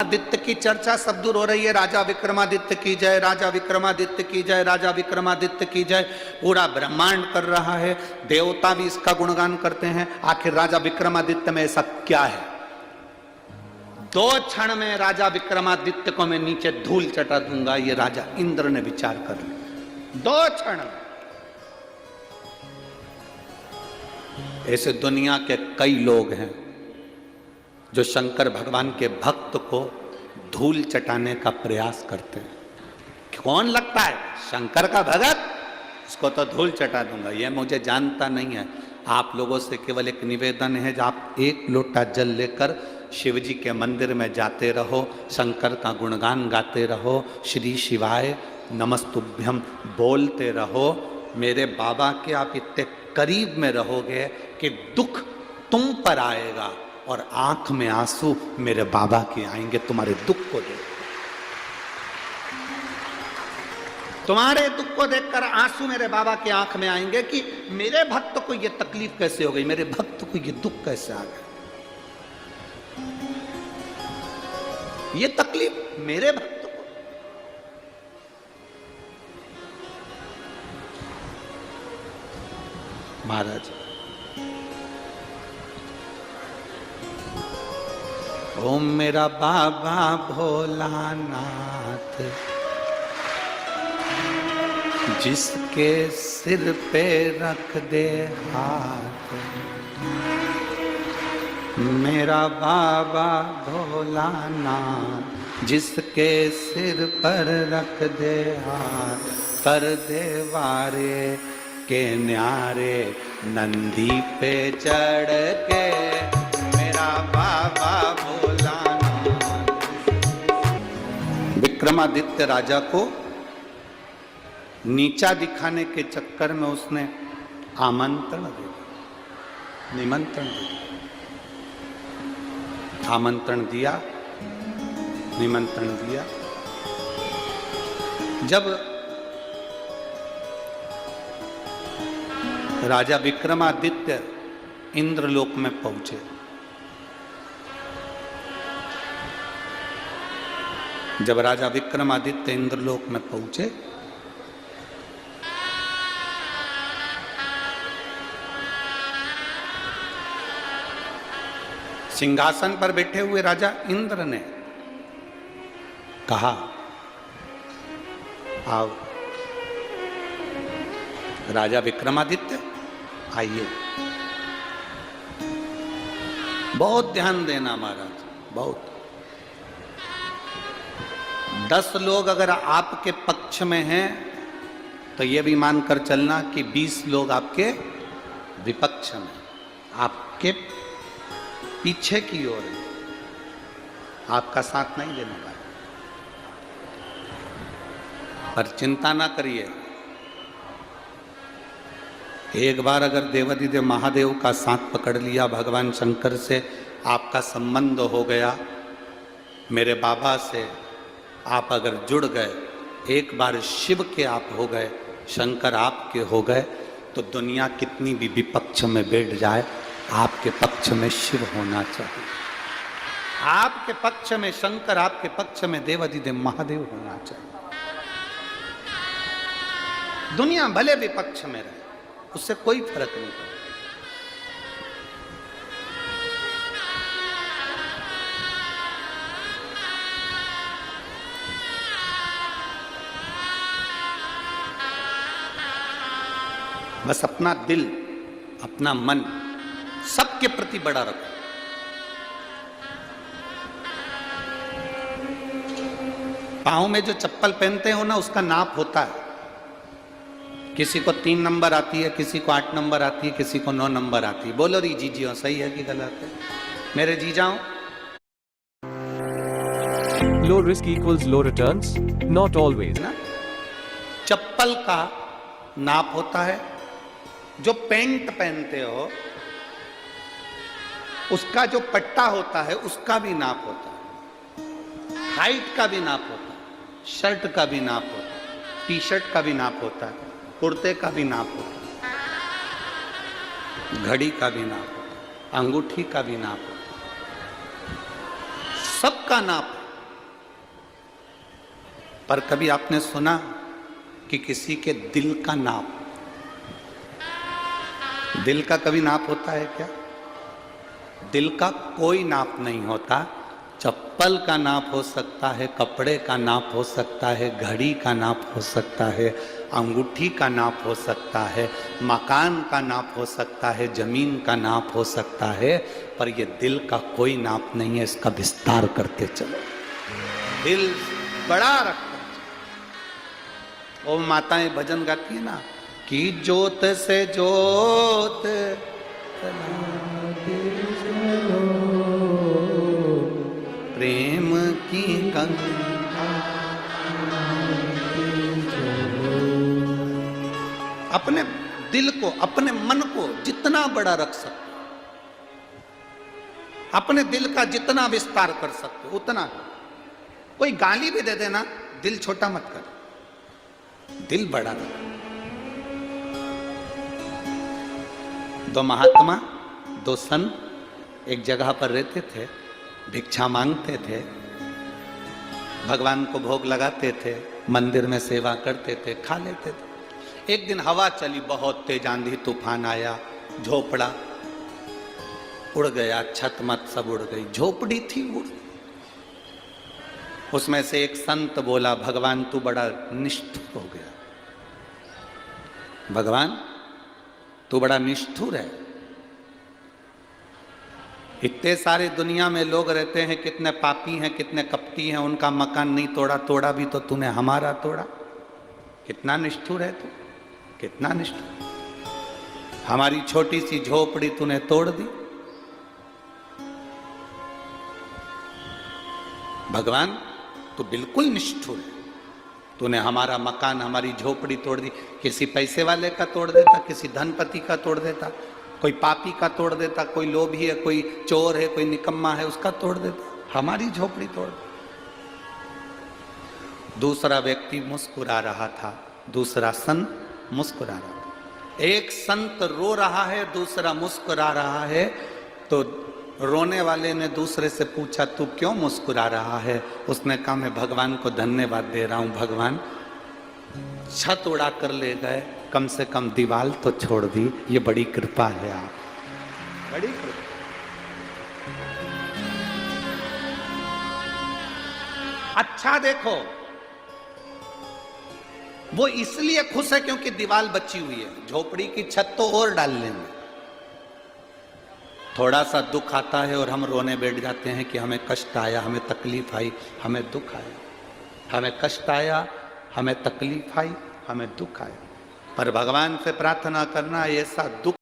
आदित्य की चर्चा सब दूर हो रही है। राजा विक्रमादित्य की जय, राजा विक्रमादित्य की जय, राजा विक्रमादित्य की जय। पूरा ब्रह्मांड कर रहा है, देवता भी इसका गुणगान करते हैं। आखिर राजा विक्रमादित्य में ऐसा क्या है? 2 क्षण में राजा विक्रमादित्य को मैं नीचे धूल चटा दूंगा, ये राजा इंद्र ने विचार कर लिया। 2 क्षण में। ऐसे दुनिया के कई लोग हैं जो शंकर भगवान के भक्त को धूल चटाने का प्रयास करते हैं। कौन लगता है शंकर का भगत, उसको तो धूल चटा दूंगा। यह मुझे जानता नहीं है। आप लोगों से केवल एक निवेदन है, जब आप 1 लोटा जल लेकर शिव जी के मंदिर में जाते रहो, शंकर का गुणगान गाते रहो, श्री शिवाय नमस्तुभ्यम बोलते रहो। मेरे बाबा के आप इतने करीब में रहोगे कि दुख तुम पर आएगा और आंख में आंसू मेरे बाबा के आएंगे तुम्हारे दुख को देख। तुम्हारे दुख को देखकर आंसू मेरे बाबा के आंख में आएंगे कि मेरे भक्त को ये तकलीफ कैसे हो गई, मेरे भक्त को ये दुख कैसे आ गया। ये तकलीफ मेरे भक्त को। महाराज, ओम मेरा बाबा भोलानाथ, जिसके सिर पे रख दे हाथ। मेरा बाबा भोलानाथ, जिसके सिर पर रख दे हाथ। कर दे वारे के न्यारे, नंदी पे चढ़ के मेरा बाबा विक्रमादित्य राजा को नीचा दिखाने के चक्कर में उसने आमंत्रण दिया, निमंत्रण दिया। आमंत्रण दिया, निमंत्रण दिया। जब राजा विक्रमादित्य इंद्रलोक में पहुंचे, जब राजा विक्रमादित्य इंद्रलोक में पहुंचे, सिंहासन पर बैठे हुए राजा इंद्र ने कहा, आओ राजा विक्रमादित्य आइए। बहुत ध्यान देना महाराज, बहुत। 10 लोग अगर आपके पक्ष में हैं तो यह भी मानकर चलना कि 20 लोग आपके विपक्ष में, आपके पीछे की ओर है, आपका साथ नहीं देने वाले। पर चिंता ना करिए, एक बार अगर देवाधिदेव महादेव का साथ पकड़ लिया, भगवान शंकर से आपका संबंध हो गया, मेरे बाबा से आप अगर जुड़ गए, एक बार शिव के आप हो गए, शंकर आपके हो गए, तो दुनिया कितनी भी विपक्ष में बैठ जाए, आपके पक्ष में शिव होना चाहिए। आपके पक्ष में शंकर, आपके पक्ष में देवाधिदेव महादेव होना चाहिए। दुनिया भले विपक्ष में रहे, उससे कोई फर्क नहीं पड़ता। बस अपना दिल, अपना मन सबके प्रति बड़ा रखो। पाँव में जो चप्पल पहनते हो ना, उसका नाप होता है। किसी को 3 नंबर आती है, किसी को 8 नंबर आती है, किसी को 9 नंबर आती है। बोलो री जीजियो, सही है कि गलत है? मेरे जी जाओ। Low risk equals low returns, not always ना। चप्पल का नाप होता है, जो पैंट पहनते हो उसका जो पट्टा होता है उसका भी नाप होता है, हाइट का भी नाप होता है, शर्ट का भी नाप होता है, टी शर्ट का भी नाप होता है, कुर्ते का भी नाप होता है, घड़ी का भी नाप होता है, अंगूठी का भी नाप होता है, सबका नाप है। पर कभी आपने सुना कि किसी के दिल का नाप, दिल का कभी नाप होता है क्या? दिल का कोई नाप नहीं होता। चप्पल का नाप हो सकता है, कपड़े का नाप हो सकता है, घड़ी का नाप हो सकता है, अंगूठी का नाप हो सकता है, मकान का नाप हो सकता है, जमीन का नाप हो सकता है, पर ये दिल का कोई नाप नहीं है। इसका विस्तार करते चलो, दिल बड़ा रखता। वो माताएं भजन गाती है ना कि ज्योत से ज्योत प्रेम की गंगा, अपने दिल को, अपने मन को जितना बड़ा रख सकते, अपने दिल का जितना विस्तार कर सकते उतना। कोई गाली भी दे देना, दिल छोटा मत कर, दिल बड़ा रख। दो महात्मा, दो संत एक जगह पर रहते थे, भिक्षा मांगते थे, भगवान को भोग लगाते थे, मंदिर में सेवा करते थे, खा लेते थे। एक दिन हवा चली, बहुत तेज आंधी तूफान आया, झोपड़ा उड़ गया, छत मत सब उड़ गई, झोपड़ी थी उड़। उसमें से एक संत बोला, भगवान तू बड़ा निष्ठुर हो गया, भगवान तू बड़ा निष्ठुर है। इतने सारे दुनिया में लोग रहते हैं, कितने पापी हैं, कितने कपटी हैं, उनका मकान नहीं तोड़ा, तोड़ा भी तो तूने हमारा तोड़ा। कितना निष्ठुर है तू, कितना निष्ठुर। हमारी छोटी सी झोपड़ी तूने तोड़ दी। भगवान तू बिल्कुल निष्ठुर है, तूने हमारा मकान, हमारी झोपड़ी तोड़ दी। किसी पैसे वाले का तोड़ देता, किसी धनपति का तोड़ देता, कोई पापी का तोड़ देता, कोई लोभी है, कोई चोर है, कोई निकम्मा है, उसका तोड़ देता। हमारी झोपड़ी तोड़। दूसरा व्यक्ति मुस्कुरा रहा था, दूसरा संत मुस्कुरा रहा था। एक संत रो रहा है, दूसरा मुस्कुरा रहा है। तो रोने वाले ने दूसरे से पूछा, तू क्यों मुस्कुरा रहा है? उसने कहा, मैं भगवान को धन्यवाद दे रहा हूं, भगवान छत उड़ा कर ले गए, कम से कम दीवार तो छोड़ दी, ये बड़ी कृपा है आप, बड़ी कृपा। अच्छा देखो, वो इसलिए खुश है क्योंकि दीवार बची हुई है, झोपड़ी की छत तो और डाल लेंगे। थोड़ा सा दुख आता है और हम रोने बैठ जाते हैं कि हमें कष्ट आया, हमें तकलीफ आई, हमें दुख आया, हमें कष्ट आया, हमें तकलीफ आई, हमें दुख आया। पर भगवान से प्रार्थना करना, ऐसा दुख